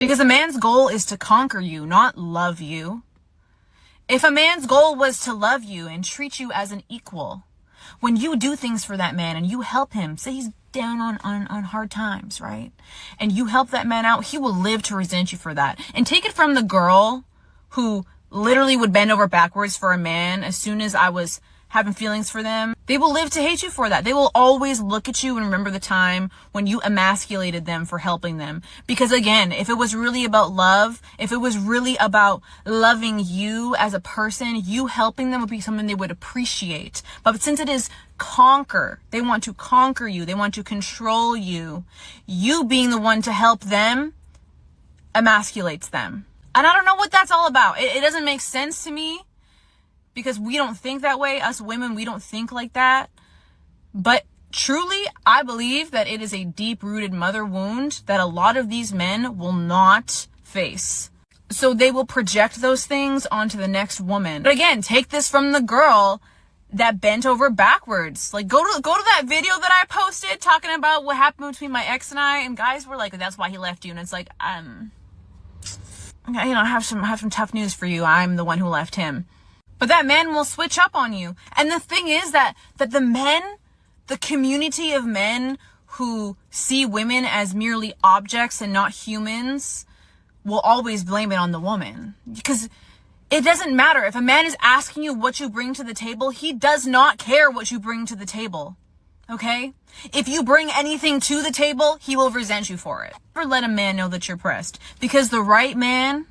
Because a man's goal is to conquer you, not love you. If a man's goal was to love you and treat you as an equal, when you do things for that man and you help him, say he's down on hard times, right? And you help that man out, he will live to resent you for that. And take it from the girl who literally would bend over backwards for a man as soon as I was having feelings for them. They will live to hate you for that. They will always look at you and remember the time when you emasculated them for helping them. Because again, if it was really about love, if it was really about loving you as a person, you helping them would be something they would appreciate. But since it is conquer, they want to conquer you, they want to control you, you being the one to help them emasculates them. And I don't know what that's all about. It doesn't make sense to me. Because we don't think that way. Us women, we don't think like that. But truly, I believe that it is a deep-rooted mother wound that a lot of these men will not face. So they will project those things onto the next woman. But again, take this from the girl that bent over backwards. Like, go to that video that I posted talking about what happened between my ex and I, and guys were like, that's why he left you. And it's like, I have some tough news for you. I'm the one who left him. But that man will switch up on you. And the thing is that the men, the community of men who see women as merely objects and not humans, will always blame it on the woman. Because it doesn't matter. If a man is asking you what you bring to the table, he does not care what you bring to the table. Okay? If you bring anything to the table, he will resent you for it. Never let a man know that you're pressed. Because the right man,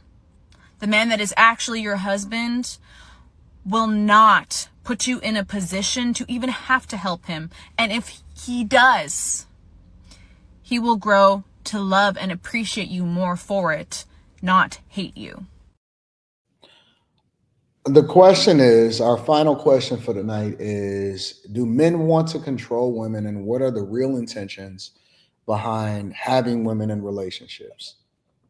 the man that is actually your husband, will not put you in a position to even have to help him. And if he does, he will grow to love and appreciate you more for it, not hate you. The question is, our final question for tonight is, do men want to control women, and what are the real intentions behind having women in relationships?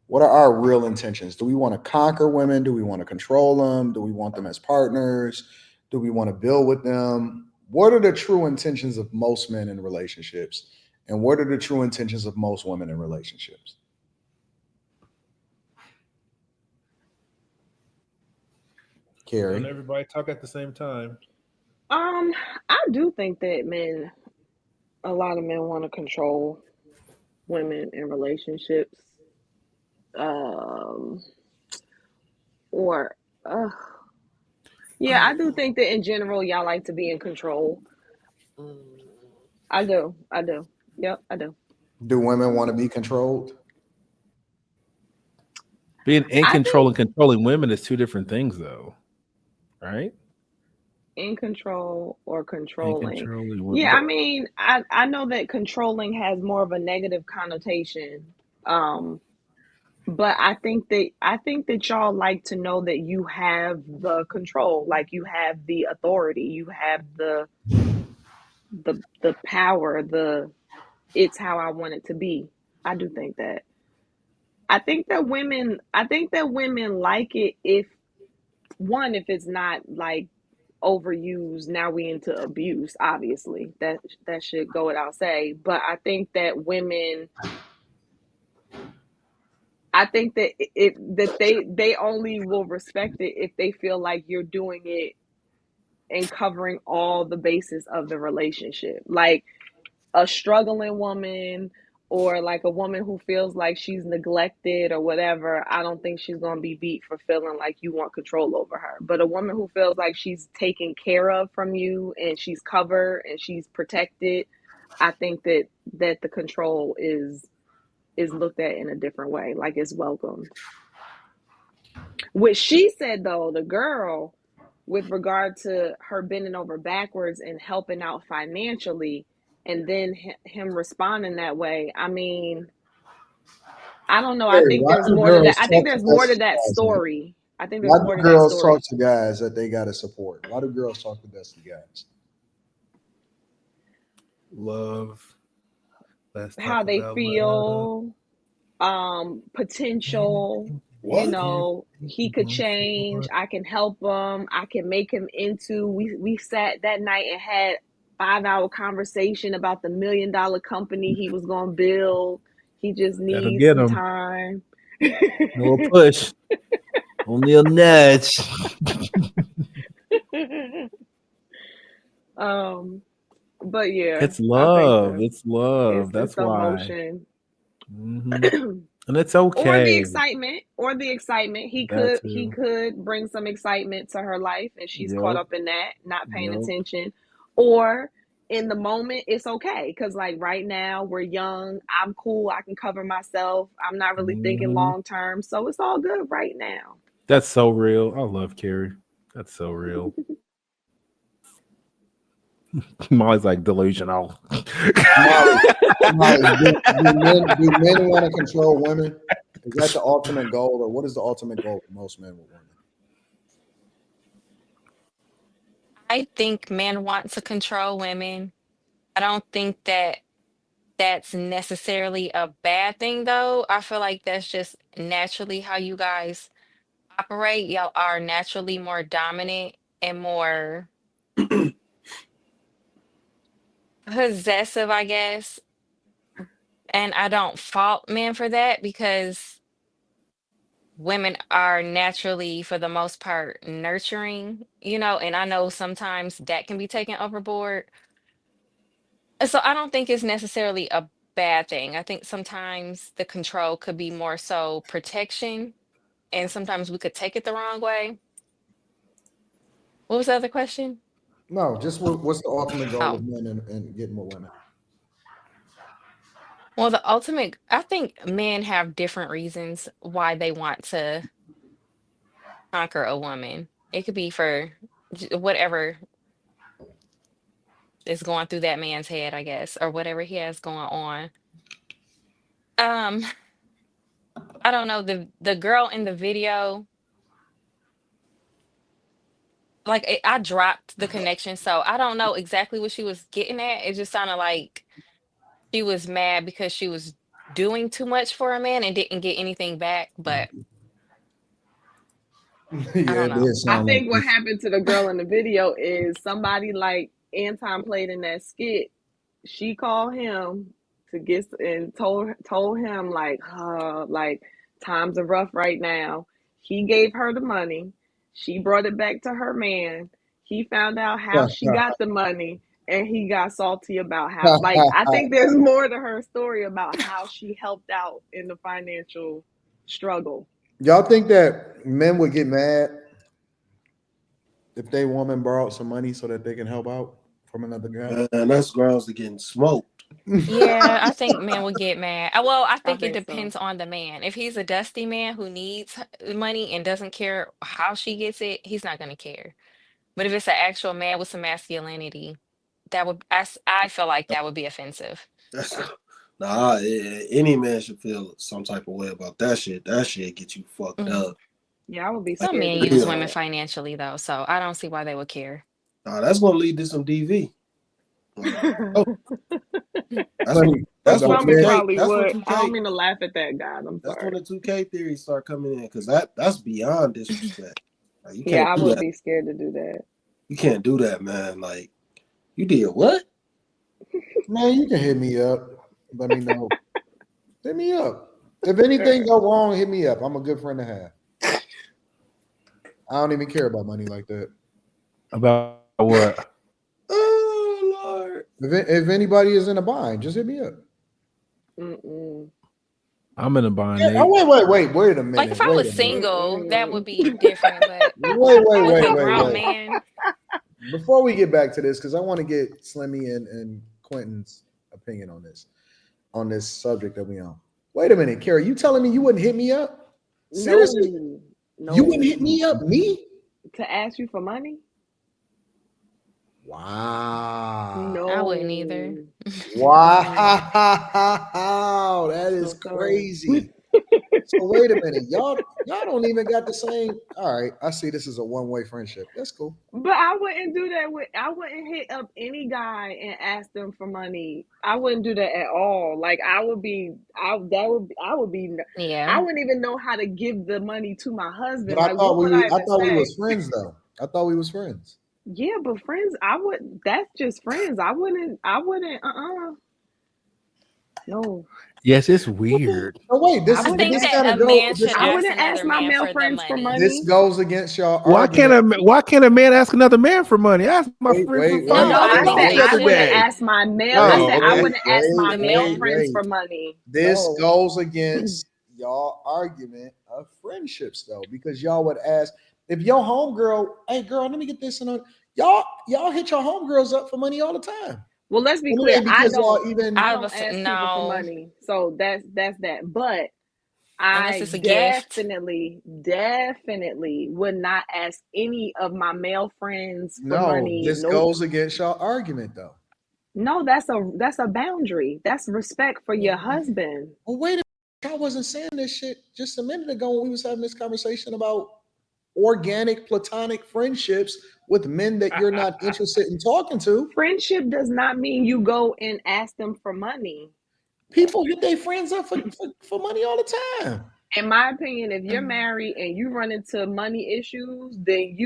What are our real intentions? Do we want to conquer women? Do we want to control them? Do we want them as partners? Do we want to build with them? What are the true intentions of most men in relationships? And what are the true intentions of most women in relationships? Carrie? Don't everybody talk at the same time. I do think that a lot of men want to control women in relationships. Or yeah, I do think that in general y'all like to be in control. I do. Yep, I do. Do women want to be controlled? Being in control and controlling women is two different things, though, right? In control or controlling. Yeah, I mean, I know that controlling has more of a negative connotation. But I think that y'all like to know that you have the control, like you have the authority, you have the power, it's how I want it to be. I do think that. I think that women like it if it's not like overused. Now we into abuse, obviously. That should go without say. But I think that they only will respect it if they feel like you're doing it and covering all the bases of the relationship. Like a struggling woman or like a woman who feels like she's neglected or whatever, I don't think she's going to be beat for feeling like you want control over her. But a woman who feels like she's taken care of from you and she's covered and she's protected, I think that the control is looked at in a different way, like it's welcomed. What she said, though, the girl, with regard to her bending over backwards and helping out financially, and then him responding that way, I mean, I don't know. I think there's more to that. I think there's more to that story. I think there's more to that story. Why do girls talk to guys that they got to support? Why do girls talk to dusty guys? Love. How they feel, potential. What? You know, he could change. I can help him. I can make him into. We sat that night and had 5-hour conversation about the $1 million company he was going to build. He just needs some time. No push. Only a nudge. But yeah, It's I think love. It's love. it's That's the why. emotion. And it's Or the okay. excitement, he That he too. could bring some excitement to her life and she's caught Yep. up in that, not paying Yep. attention. Or in the moment it's okay because like right now we're young, I'm cool, I can cover myself, I'm not really thinking long term, so it's all good right now. That's so real. I love Carrie. That's so real. Molly's like delusional. Molly, do men want to control women? Is that the ultimate goal, or what is the ultimate goal for most men with women? I think men want to control women. I don't think that that's necessarily a bad thing, though. I feel like that's just naturally how you guys operate. Y'all are naturally more dominant and more possessive, I guess. And I don't fault men for that because women are naturally, for the most part, nurturing, and I know sometimes that can be taken overboard. So I don't think it's necessarily a bad thing. I think sometimes the control could be more so protection, and sometimes we could take it the wrong way. What was the other question? No, just what's the ultimate goal of Oh, men and getting with women? well, I think men have different reasons why they want to conquer a woman. It could be for whatever is going through that man's head, I guess, or whatever he has going on. Um, I don't know, the girl in the video, like I dropped the connection, so I don't know exactly what she was getting at. It just sounded like she was mad because she was doing too much for a man and didn't get anything back, but I Yeah, don't it know. did I sound like think what happened to the girl in the video is somebody like Anton played in that skit. She called him to get and told him like times are rough right now. He gave her the money. She brought it back to her man. He found out how she got the money and he got salty about how like I think there's more to her story about how she helped out in the financial struggle. y'all think that men would get mad if they woman borrowed some money so that they can help out from another guy? Man, that's girls that getting smoked. Yeah, I think men would get mad. Well, I I think it think so. depends on the man. If he's a dusty man who needs money and doesn't care how she gets it, he's not going to care. But if it's an actual man with some masculinity, I feel like that would be offensive. That's nah. Any man should feel some type of way about that shit. That shit get you fucked Mhm. up. Yeah, I would be Like Some scared men to do use real. women that. financially though, so I don't see why they would care. Nah, that's gonna lead to some DV. Like, oh, that's what Funny, that's what Some it 2K. probably That's what would. I don't 2K. mean to laugh at that, God. I'm That's when sorry. the 2K theories start coming in because that's beyond disrespect. Like, you Yeah, can't I do would that. be scared to do that. You can't do that, man. Like you did what? man, you can hit me up. Let me know. Hit me up. If anything go wrong, hit me up. I'm a good friend to have. I don't even care about money like that. About what? Oh Lord. If anybody is in a bind, just hit me up. Mm-mm. I'm in a bind, Yeah, oh, Nate. wait a Like minute. if I Wait was a minute. single, that Mm-mm. would be different, but with a grown Wait. man, Before we get back to this, because I want to get Slimmy and Quentin's opinion on this subject that we on. Wait a minute, Carrie, you telling me you wouldn't hit me up? Seriously? No, You wouldn't no. hit me up? Me? To ask you for money? Wow. I wouldn't either. No. Mm-mm. Wow. That is No, sir. crazy. So wait a minute. Y'all don't even got the same. All right. I see this is a one-way friendship. That's cool. But I wouldn't do that with. I wouldn't hit up any guy and ask them for money. I wouldn't do that at all. Like I would be. I that would. I would be. Yeah. I wouldn't even know how to give the money to my But husband. Like, what would I I even thought we say? was friends though. I thought we was friends. Yeah, but friends, I would. That's just friends. I wouldn't. I wouldn't. No. Yes, it's weird. Oh wait, I this I is think wouldn't this that kind a of go. man This should I goes, ask wouldn't ask another my man male for the friends for money. this money. goes against your Why can't argument. a man ask another man for money? I asked my friend for No, five No, hundred I he dollars said the I other said wouldn't day. should. ask my male. I Oh, said I okay. wouldn't ask my The male man. friends for money. This No. goes against y'all argument of friendships though, because y'all would ask if your homegirl, hey girl, let me get this and y'all hit your homegirls up for money all the time. Well, let's be And it clear. ain't because y'all even I I don't was ask people for no, money. So that's that. But unless I it's a gift. definitely would not ask any of my male friends for no, money. this Nope. goes against y'all argument though. No, that's a boundary. That's respect for your husband. Well, wait a minute. I wasn't saying this shit just a minute ago when we was having this conversation about organic platonic friendships with men that you're not interested in talking to. Friendship does not mean you go and ask them for money. People hit their friends up for money all the time. In my opinion, if you're married and you run into money issues, then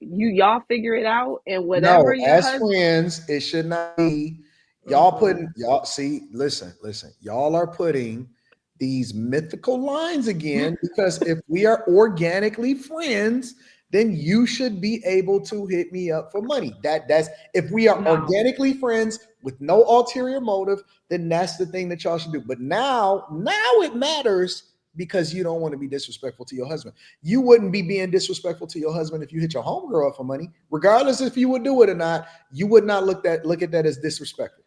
y'all figure it out, and whatever No, your as husband. friends, it should not be y'all Mm-mm. putting y'all see, listen, y'all are putting these mythical lines again because if we are organically friends, then you should be able to hit me up for money. That's if we are No. organically friends with no ulterior motive, then that's the thing that y'all should do. But now it matters because you don't want to be disrespectful to your husband. You wouldn't be being disrespectful to your husband if you hit your homegirl up for money, regardless if you would do it or not. You would not look at that as disrespectful.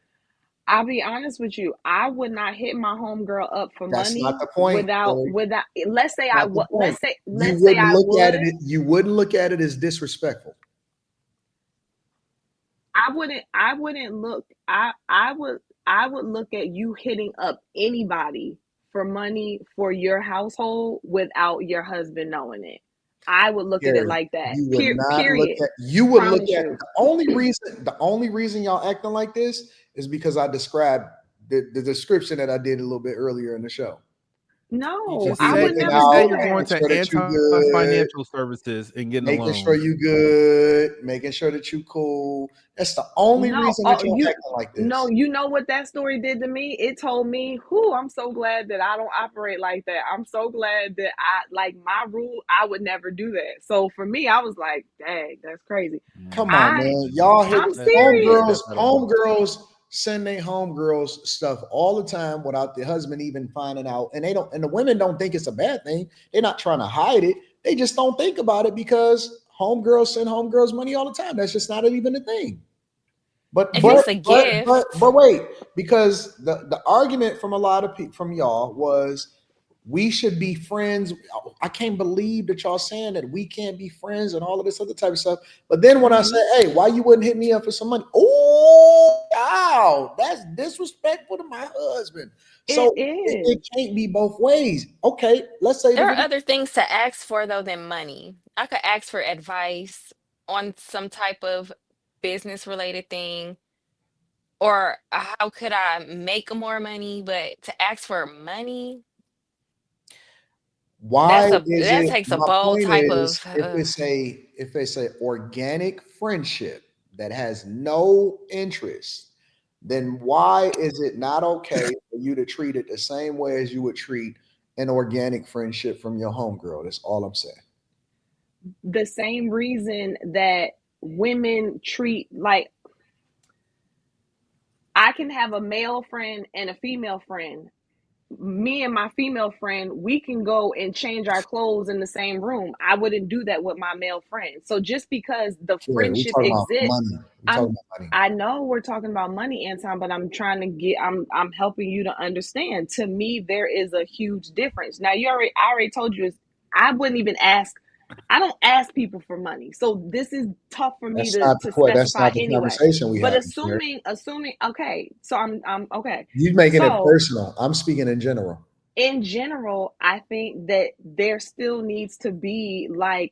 I'll be honest with you. I would not hit my homegirl up for That's not money the point. without. Let's say I Not the would. point. You Let's say wouldn't I look at would. it. You wouldn't look at it as disrespectful. I wouldn't look. I would look at you hitting up anybody for money for your household without your husband knowing it. I would look at it Period. like that. You would not look Period. at. You would look Promise at you. the only reason y'all acting like this is because I described the description that I did a little bit earlier in the show. You No, just Be I say would looking you never just say out, do you're making going that. to sure that you Anton good, Financial Services and getting a making sure loan. you good, making sure that you cool. That's the only No, reason that you're acting like no, this. you know what that story did to me? It told me, who I'm so glad that I don't operate like that. I'm so glad that I like my rule, I would never do that. So for me, I was like, dang, that's crazy. Come on, I man. Y'all hit I'm That's a serious. step homegirls. out of bounds. Homegirls send their homegirls stuff all the time without the husband even finding out. And they don't, and the women don't think it's a bad thing. They're not trying to hide it. They just don't think about it because homegirls send homegirls money all the time. That's just not even a thing. But If but it's a but but gift, but wait, because the argument from a lot of people from y'all was we should be friends. I can't believe that y'all saying that we can't be friends and all of this other type of stuff. But then when I Mhm. say, hey, why you wouldn't hit me up for some money? Oh, wow, that's disrespectful to my husband. It So it is. can't be both ways. Okay, let's say there that are it other things to ask for though than money. I could ask for advice on some type of business related thing, or how could I make more money, but to ask for money, why is that it takes a my bold point type is of if it's a organic friendship that has no interest, then why is it not okay for you to treat it the same way as you would treat an organic friendship from your homegirl? That's all I'm saying. The same reason that women treat like I can have a male friend and a female friend. Me and my female friend, we can go and change our clothes in the same room. I wouldn't do that with my male friend. So just because the Sure, we friendship talking about exists, money. We talking I'm about money. I know we're talking about money, Anton, but I'm trying to get I'm helping you to understand. To me, there is a huge difference. Now I already told you is I wouldn't even ask. I don't ask people for money. So this is tough for me to That's specify not the anyway. conversation we But have here. assuming okay, so I'm okay. You making it So personal. I'm speaking in general. in general, I think that there still needs to be like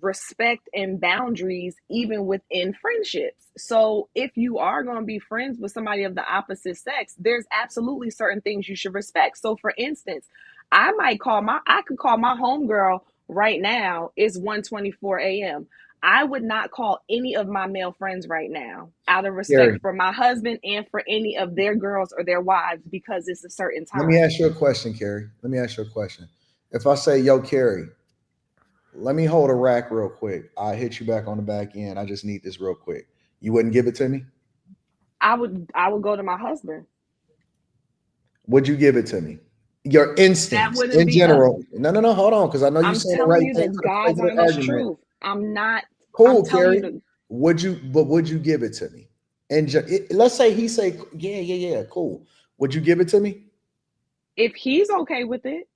respect and boundaries even within friendships. So if you are going to be friends with somebody of the opposite sex, there's absolutely certain things you should respect. So for instance, I could call my homegirl right now. It's 1:24 a.m. I would not call any of my male friends right now out of respect Carrie, for my husband and for any of their girls or their wives because it's a certain let me time. ask you a question, Carrie. Let me ask you a question. If I say, yo, Carrie, let me hold a rack real quick. I hit you back on the back end. I just need this real quick. You wouldn't give it to me? I would go to my husband. Would you give it to me? Your That instincts wouldn't in be a general. No. Hold on, because I know you're I'm saying the telling right you thing the for the sake God's of the honest argument. truth. I'm Cool, telling you Carrie. the But would you give it to me? And let's say he say, yeah, cool. Would you give it to me? if he's okay with it.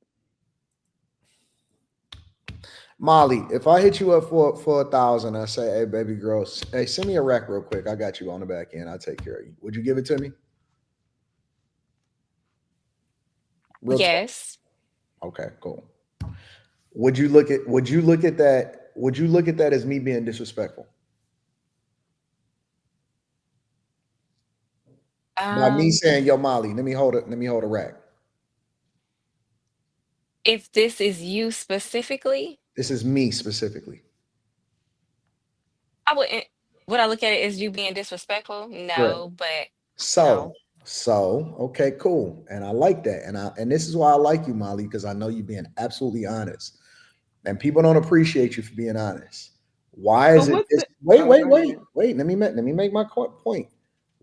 Molly, if I hit you up for 1,000, I say, hey, baby girl, hey, send me a rack real quick. I got you on the back end. I'll take care of you. Would you give it to me? Real talk. Yes. Okay, cool. Would you look at that? Would you look at that as me being disrespectful? By me saying, yo, Molly, let me hold a rack. If this is you specifically, This is me specifically. I wouldn't. Would I look at it as you being disrespectful? Correct. No, but So, no. okay, cool. And I like that. And this is why I like you, Molly, because I know you being absolutely honest. And people don't appreciate you for being honest. Why So is it what's this? the Wait, oh wait, go wait, ahead. wait. Let me make my point.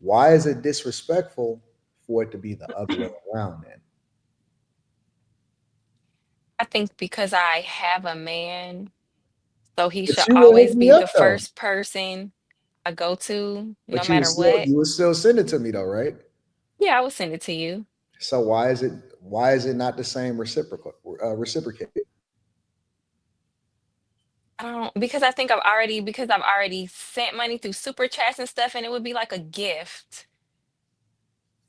Why is it disrespectful for it to be the other way around then? I think because I have a man, so he But should you would hit always me be up the though. first person I go to, no But matter what. you would still send it to me though, right? Yeah, I will send it to you. So why is it not the same reciprocate? I don't because I think I've already sent money through super chats and stuff, and it would be like a gift.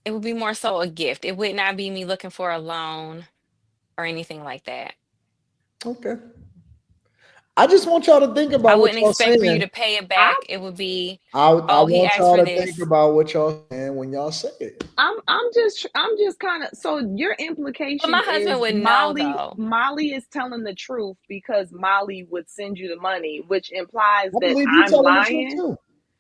It would be more so a gift. It would not be me looking for a loan or anything like that. Okay. I just want y'all to think I about what wouldn't y'all expect for you saying. to pay it I back. It would be, I oh, he want asked y'all for to think this. about what y'all saying when y'all say it. I'm just kind of so your But implication my husband is would know though. Molly is telling the truth because Molly would send you the money, which implies I that believe you I'm telling the truth lying. too.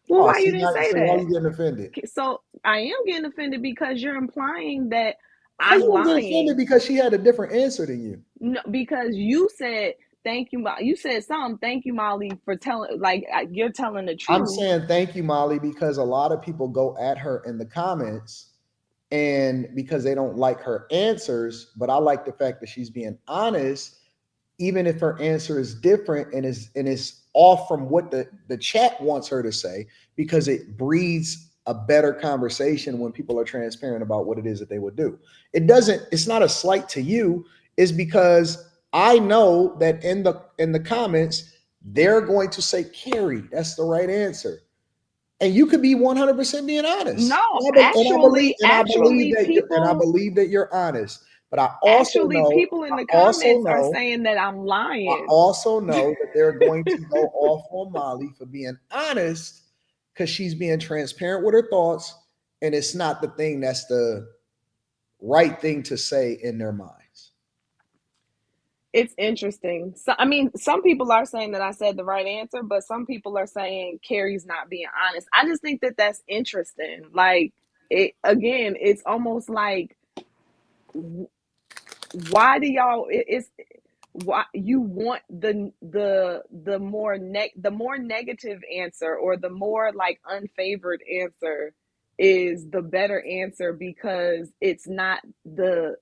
Well, Oh, why see, you didn't say why that? you getting offended? So I am getting offended because you're implying that How you I'm gonna get offended lying. because she had a different answer than you? No, because you said thank you, you said something. Thank you, Molly, for telling. Like you're telling the I'm truth. saying thank you, Molly, because a lot of people go at her in the comments and because they don't like her answers, but I like the fact that she's being honest, even if her answer is different and is off from what the chat wants her to say, because it breeds a better conversation when people are transparent about what it is that they would do. It's not a slight to you, it's because I know that in the comments, they're going to say, Carrie, that's the right answer. And you could be 100% being honest. No, And I believe that you're honest. But actually, people in the comments are saying that I'm I lying. also know that they're going to go off on Molly for being honest because she's being transparent with her thoughts, and it's not the thing that's the right thing to say in their minds. It's interesting. So, I mean, some people are saying that I said the right answer, but some people are saying Carrie's not being honest. I just think that that's interesting. Like, it again, it's almost like, why do y'all? It's why you want the more negative answer or the more like unfavored answer is the better answer because it's not the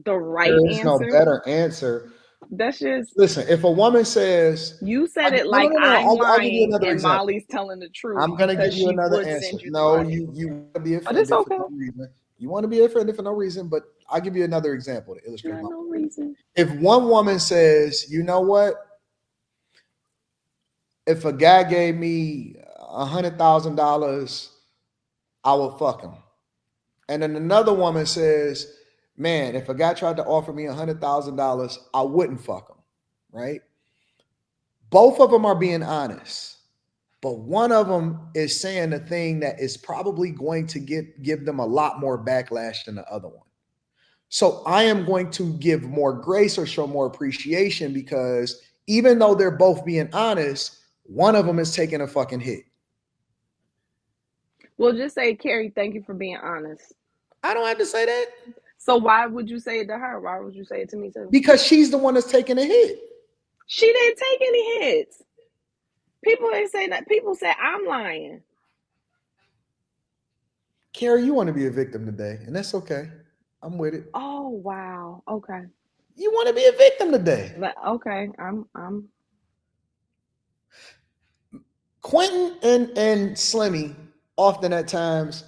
right There is no answer. better answer. That's just Listen, if a woman says, you said it no, like I'm I'll give you lying another and example. Molly's telling the truth I'm gonna give because you she another would answer. send you the No, money. you want to be But it's offended for okay. no reason. You want to be offended for no reason, but I'll give you another example to illustrate Not my no point. reason. If one woman says, you know what, if a guy gave me $100,000, I would fuck him. And then another woman says, man, if a guy tried to offer me $100,000, I wouldn't fuck him. Right? Both of them are being honest. But one of them is saying a thing that is probably going to give them a lot more backlash than the other one. So I am going to give more grace or show more appreciation because even though they're both being honest, one of them is taking a fucking hit. Well, just say, Carrie, thank you for being honest. I don't have to say that. So why would you say it to her? Why would you say it to me too? Because she's the one that's taking a hit. She didn't take any hits. People ain't say that. People say I'm lying. Carrie, you want to be a victim today, and that's okay. I'm with it. Oh wow. Okay. You want to be a victim today. Okay. I'm Quentin and Slimmy often at times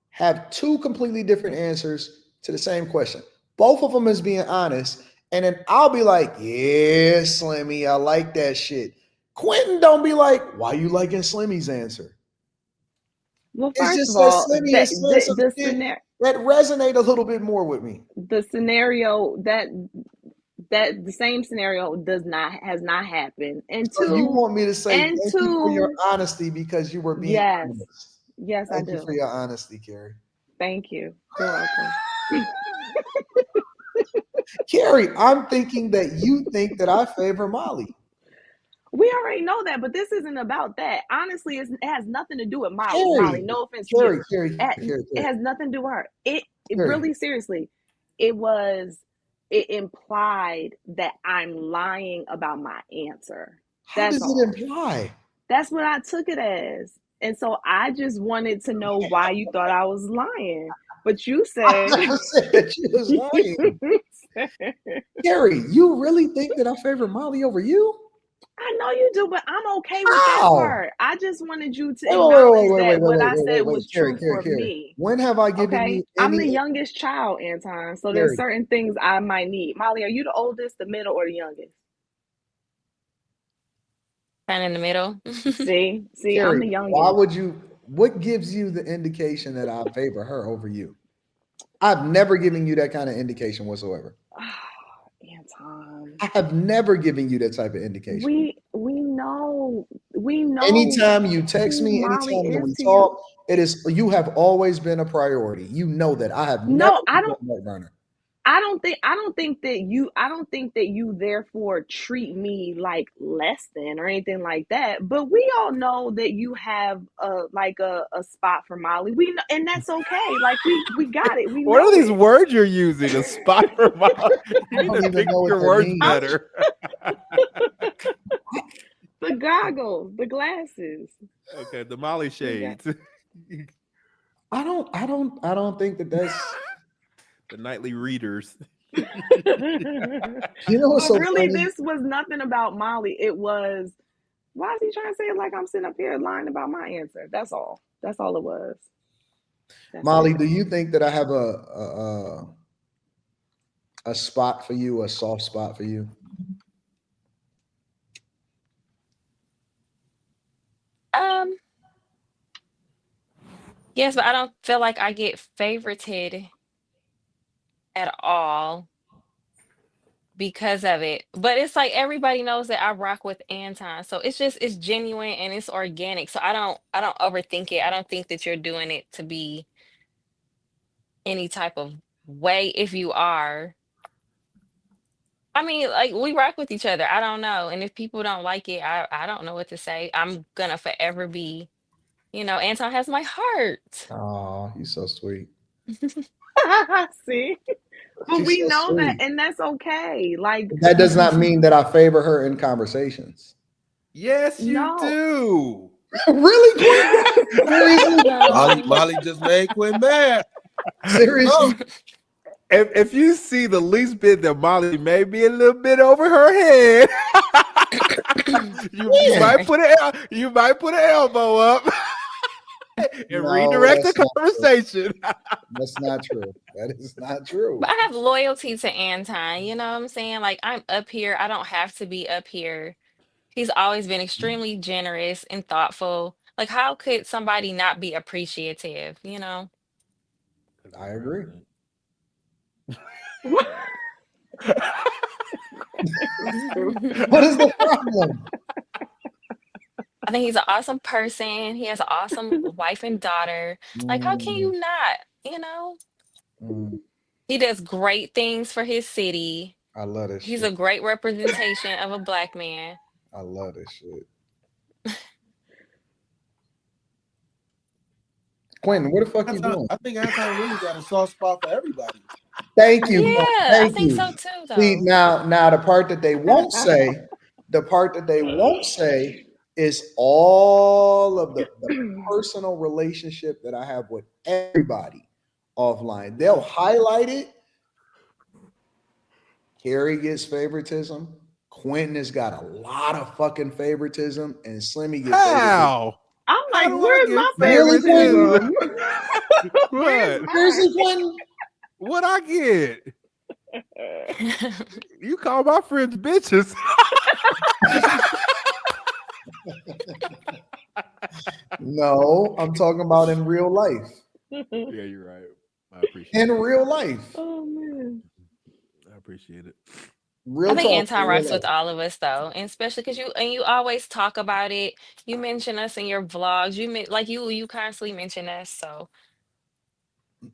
have two completely different answers to the same question. Both of them is being honest. And then I'll be like, yeah, Slimmy, I like that shit. Quentin don't be like, why you liking Slimmy's answer? well. It's First just of that all, Slimmy is saying some the shit scenario, that resonate a little bit more with me. the scenario that the same scenario has not happened. And So you two, want me to say and thank you for your two, honesty because you were being yes, honest. yes, I Thank you do. for your honesty, Carrie. Thank you. You're welcome. Carrie, I'm thinking that you think that I favor Molly. We already know that, but this isn't about that. Honestly, it has nothing to do with Molly. Carrie, No offense to Carrie, you. Carrie, Carrie, It has nothing to do with her. It Carrie. really, seriously, it implied that I'm lying about my answer. How That's does all. it imply? That's what I took it as. And so I just wanted to know why you thought I was lying. But you I said, never said that you was lying. Carrie, you really think that I favor Molly over you? I know you do, but I'm okay with that How? part. I just wanted you to acknowledge that what I said was Carrie, true for me. When have I given Okay? you I'm the any? youngest child, Anton. So Carrie, there's certain things I might need. Molly, are you the oldest, the middle, or the youngest? Kind of in the middle. See, I'm Carrie, the why youngest. would you? What gives you the indication that I favor her over you? I've never given you that kind of indication whatsoever. Anton. I have never given you that type of indication. We know Anytime you text who me, Molly anytime that is we to you. talk, it is you have always been a priority. You know that I have never No, been on that burner. I don't think that you therefore treat me like less than or anything like that. But we all know that you have a spot for Molly. We know, and that's okay. Like we got it. We What know are these it. words you're using? A spot for Molly? You I need don't to even pick know what your that words means. better. The goggles, the glasses. Okay, the Molly shades. I don't think that that's The nightly readers. you know what's But so really, funny? this was nothing about Molly. It was, why is he trying to say it like I'm sitting up here lying about my answer? That's all. That's all it was. That's Molly, it. do you think that I have a spot for you, a soft spot for you? Um, yes, but I don't feel like I get favorited at all because of it. But it's like everybody knows that I rock with Anton. So it's genuine and it's organic. So I don't overthink it. I don't think that you're doing it to be any type of way if you are. I mean, like we rock with each other. I don't know. And if people don't like it, I don't know what to say. I'm gonna forever be, Anton has my heart. Oh, you're so sweet. See? But She's we so know that, sweet. and that's okay. Like, That does not mean that I favor her in conversations. Yes, you no. do. Really, Quinn? Seriously? Molly just made Quinn mad. Seriously? If you see the least bit that Molly may be a little bit over her head, you Yeah. might put an elbow up and No, redirect the that's not true. conversation. That's not true. That is not true. But I have loyalty to Anton, you know what I'm saying? Like I'm up here. I don't have to be up here. He's always been extremely generous and thoughtful. Like how could somebody not be appreciative, you know? I agree. What What is the problem? I think he's an awesome person. He has an awesome wife and daughter. Like how can Mm, you not, you know? mm, He does great things for his city. I love this He's shit. a great representation of a black man. I love this shit. Quentin, what the fuck you doing? I think Anton really got a soft spot for everybody. Thank you. Yeah, I Thank think you. so too, See, though. now the part that they won't say, is all of the personal relationship that I have with everybody offline. They'll highlight it. Carrie gets favoritism. Quentin has got a lot of fucking favoritism, and Slimmy gets favoritism. How? I'm How like, do I where's get my Really, Quentin? favoritism? Where's What? Seriously, Quentin? What I get? You call my friends bitches. No, I'm talking about in real life. Yeah, you're right. I appreciate In it. real life. Oh man. I appreciate it. Real I think talk. Anton In real rocks with life. all of us though, and especially because you always talk about it. You mention us in your vlogs. You constantly mention us, so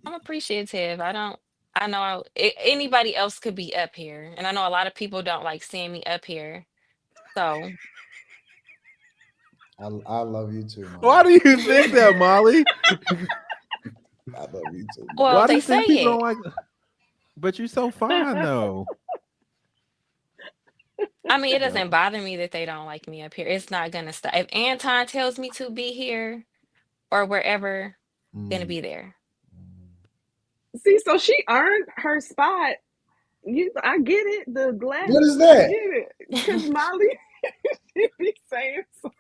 I'm appreciative. I know anybody else could be up here, and I know a lot of people don't like seeing me up here. So I love you too, Molly. Why do you think that, Molly? I love you too. well, Why do they you say think people it. don't like? But you're so fine though. I mean, it No. doesn't bother me that they don't like me up here. It's not gonna stop. If Anton tells me to be here or wherever, gonna Mm. be there. See, so she earned her spot. I get it. The glasses, What is I that? get it. Because Molly, she be saying so.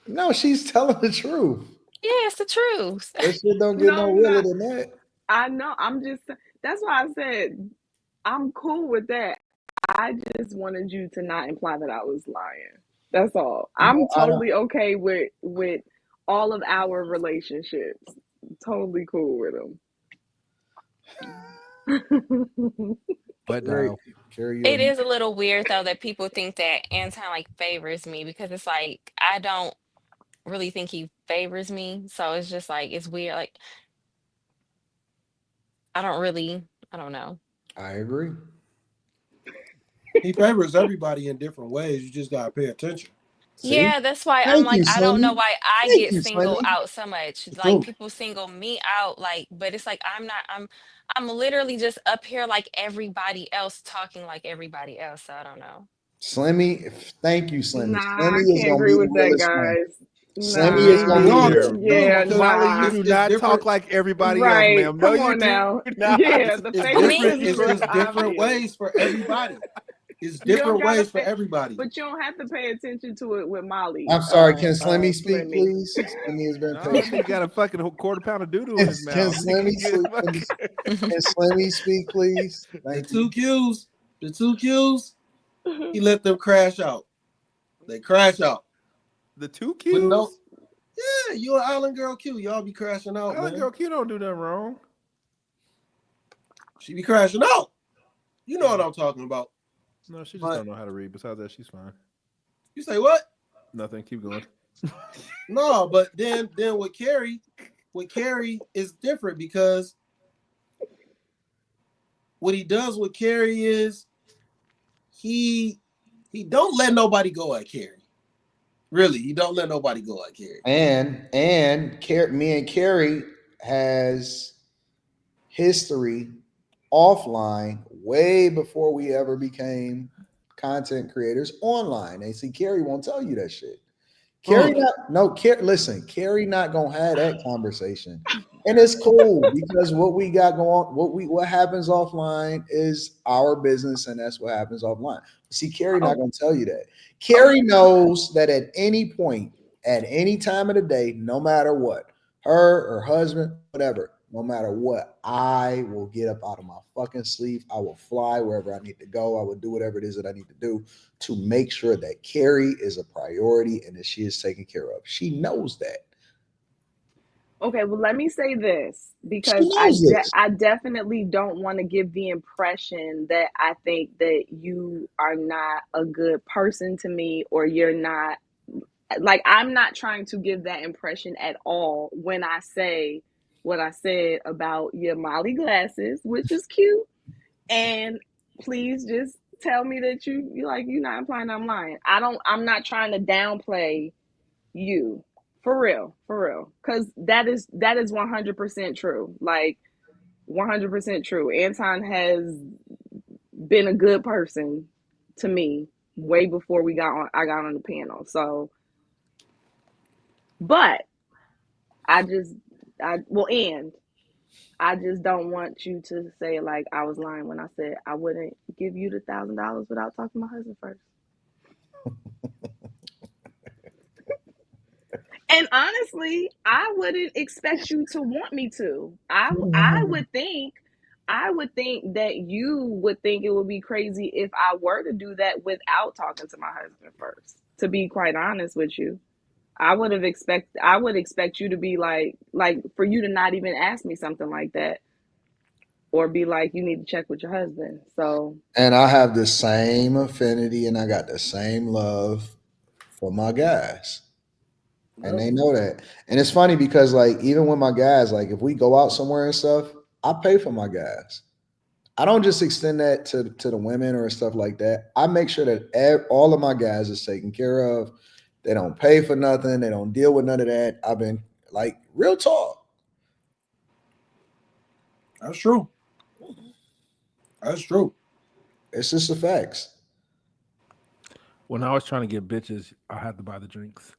No, she's telling the truth. Yeah, it's the truth. That shit don't get no No, I'm realer not. than that. I know. I'm just. That's why I said I'm cool with that. I just wanted you to not imply that I was lying. That's all. No, I'm I don't. totally okay with all of our relationships. Totally cool with them. But Carry, now, carry It your. is a little weird though that people think that Anton like favors me because it's like I don't really think he favors me. So it's just like it's weird. Like I don't know. I agree. He favors everybody in different ways. You just gotta pay attention. See? Yeah, that's why I'm Thank you, like, I don't know Slimmy. why I Thank get you, singled Slimmy. out so much. The Like truth. people single me out, like, but it's like I'm literally just up here like everybody else, talking like everybody else. So I don't know. Slimmy, thank you, Slimmy. Nah, I Slimmy is can't gonna agree be the with that, realest one. guys. Slimmy is Nah. me gonna be No, the but neither. no, Yeah, because Molly, you nah. do it's not different. talk like everybody else, Right. ma'am. No, Come you on do now. not. Yeah, the It's Me, different. favoritism It's is just different obvious. ways for everybody. It's You don't different gotta ways for pay, everybody. but you don't have to pay attention to it with Molly. I'm sorry. Can Slimmy speak, Slimmy. please? Slimmy has been No, that patient. nigga got a fucking quarter pound of doo doo in Can, his can mouth. Slimmy speak? Can Slimmy speak, please? The Thank two you. Qs, the two Qs, he let them crash out. They crash out. The two But Qs? no, yeah, you an island girl Q. Y'all be crashing out, Island man. girl Q don't do nothing wrong. She be crashing out. You know what I'm talking about. No, she just But don't know how to read. Besides that, she's fine. you say what? Nothing. Keep going. No, but then with Carrie is different because what he does with Carrie is he don't let nobody go at Carrie. Really, he don't let nobody go at Carrie. Me and Carrie has history offline way before we ever became content creators online. And see, Carrie won't tell you that shit. Carrie, listen, Carrie not gonna have that conversation, and it's cool because what we got going, what happens offline is our business, and that's what happens offline. See, Carrie not gonna tell you that. Carrie knows that at any point, at any time of the day, no matter what, her husband, whatever, no matter what, I will get up out of my fucking sleep. I will fly wherever I need to go. I will do whatever it is that I need to do to make sure that Carrie is a priority and that she is taken care of. She knows that. Okay, well, let me say this She because knows this. I definitely don't want to give the impression that I think that you are not a good person to me or you're not like I'm not trying to give that impression at all when I say what I said about your Molly glasses, which is cute. And please just tell me that you're not implying I'm lying. I'm not trying to downplay you For real. Because that is 100% true. Like 100% true. Anton has been a good person to me way before I got on the panel. So, but I just don't want you to say like I was lying when I said I wouldn't give you the $1,000 without talking to my husband first. And honestly, I wouldn't expect you to want me to. I would think that you would think it would be crazy if I were to do that without talking to my husband first. To be quite honest with you, I would expect you to be like for you to not even ask me something like that, or be like you need to check with your husband. So, And I have the same affinity and I got the same love for my guys. And they know that. And it's funny because like even with my guys, like if we go out somewhere and stuff, I pay for my guys. I don't just extend that to the women or stuff like that. I make sure that all of my guys is taken care of. They don't pay for nothing. They don't deal with none of that. I've been like real talk. That's true. That's true. It's just the facts. When I was trying to get bitches, I had to buy the drinks.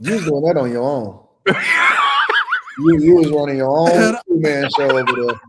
You was doing that on your own. You was running your own two-man show over there.